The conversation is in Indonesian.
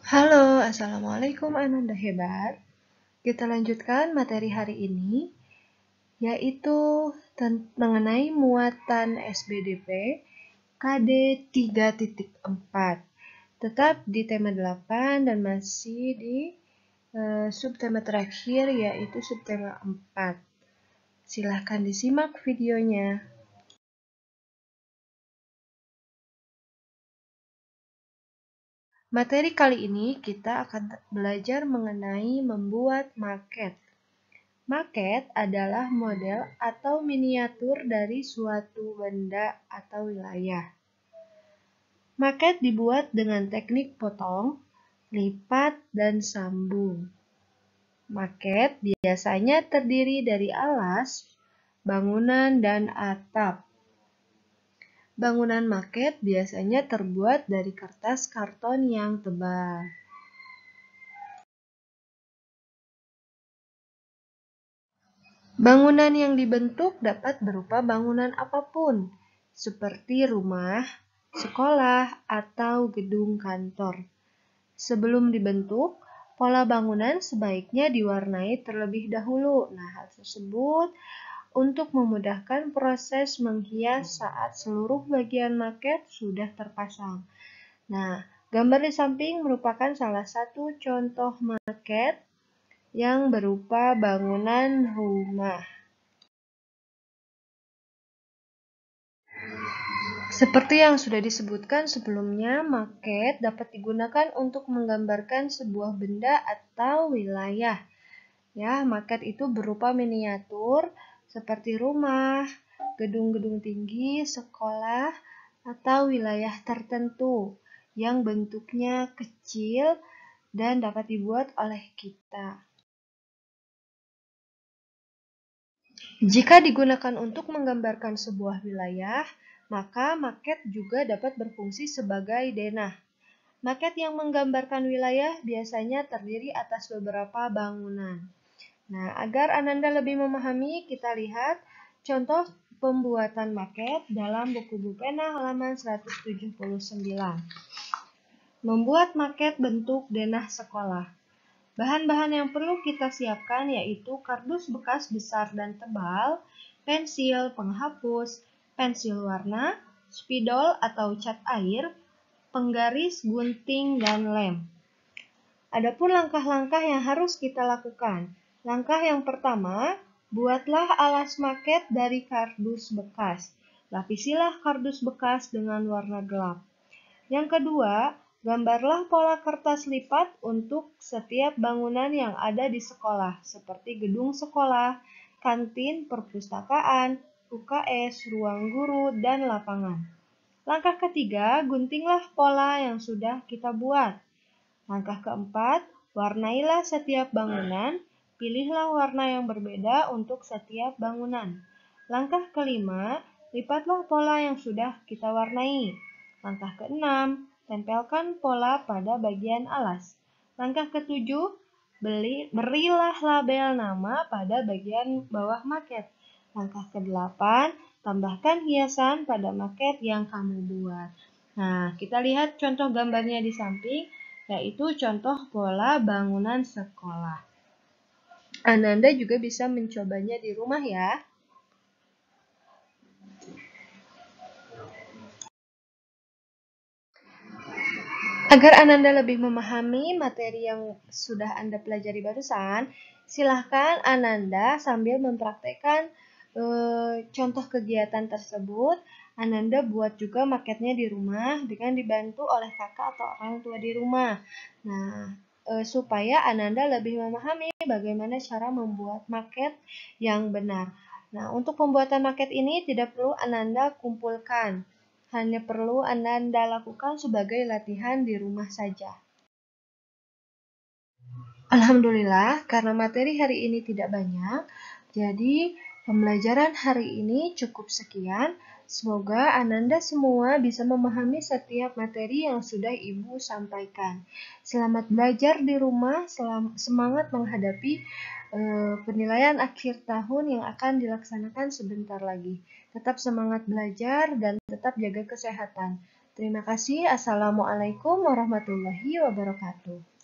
Halo, Assalamualaikum Ananda Hebat. Kita lanjutkan materi hari ini, yaitu mengenai muatan SBDP KD 3.4. Tetap di tema 8 dan masih di subtema terakhir, yaitu subtema 4. Silahkan disimak videonya. Materi kali ini kita akan belajar mengenai membuat maket. Maket adalah model atau miniatur dari suatu benda atau wilayah. Maket dibuat dengan teknik potong, lipat, dan sambung. Maket biasanya terdiri dari alas, bangunan, dan atap. Bangunan maket biasanya terbuat dari kertas karton yang tebal. Bangunan yang dibentuk dapat berupa bangunan apapun, seperti rumah, sekolah, atau gedung kantor. Sebelum dibentuk, pola bangunan sebaiknya diwarnai terlebih dahulu. Nah, hal tersebut untuk memudahkan proses menghias saat seluruh bagian maket sudah terpasang. Nah, gambar di samping merupakan salah satu contoh maket yang berupa bangunan rumah. Seperti yang sudah disebutkan sebelumnya, maket dapat digunakan untuk menggambarkan sebuah benda atau wilayah. Ya, maket itu berupa miniatur seperti rumah, gedung-gedung tinggi, sekolah, atau wilayah tertentu yang bentuknya kecil dan dapat dibuat oleh kita. Jika digunakan untuk menggambarkan sebuah wilayah, maka maket juga dapat berfungsi sebagai denah. Maket yang menggambarkan wilayah biasanya terdiri atas beberapa bangunan. Nah, agar Ananda lebih memahami, kita lihat contoh pembuatan maket dalam buku pena halaman 179. Membuat maket bentuk denah sekolah. Bahan-bahan yang perlu kita siapkan yaitu kardus bekas besar dan tebal, pensil penghapus, pensil warna, spidol atau cat air, penggaris, gunting, dan lem. Adapun langkah-langkah yang harus kita lakukan. Langkah yang pertama, buatlah alas maket dari kardus bekas. Lapisilah kardus bekas dengan warna gelap. Yang kedua, gambarlah pola kertas lipat untuk setiap bangunan yang ada di sekolah, seperti gedung sekolah, kantin, perpustakaan, UKS, ruang guru, dan lapangan. Langkah ketiga, guntinglah pola yang sudah kita buat. Langkah keempat, warnailah setiap bangunan, pilihlah warna yang berbeda untuk setiap bangunan. Langkah kelima, lipatlah pola yang sudah kita warnai. Langkah keenam, tempelkan pola pada bagian alas. Langkah ketujuh, berilah label nama pada bagian bawah maket. Langkah kedelapan, tambahkan hiasan pada maket yang kamu buat. Nah, kita lihat contoh gambarnya di samping, yaitu contoh pola bangunan sekolah. Ananda juga bisa mencobanya di rumah ya. Agar Ananda lebih memahami materi yang sudah Anda pelajari barusan, silahkan Ananda sambil mempraktekkan contoh kegiatan tersebut. Ananda buat juga maketnya di rumah dengan dibantu oleh kakak atau orang tua di rumah. Nah, supaya Ananda lebih memahami bagaimana cara membuat maket yang benar. Nah, untuk pembuatan maket ini tidak perlu Ananda kumpulkan. Hanya perlu Ananda lakukan sebagai latihan di rumah saja. Alhamdulillah, karena materi hari ini tidak banyak, jadi pembelajaran hari ini cukup sekian. Semoga Ananda semua bisa memahami setiap materi yang sudah Ibu sampaikan. Selamat belajar di rumah, semangat menghadapi penilaian akhir tahun yang akan dilaksanakan sebentar lagi. Tetap semangat belajar dan tetap jaga kesehatan. Terima kasih. Assalamualaikum warahmatullahi wabarakatuh.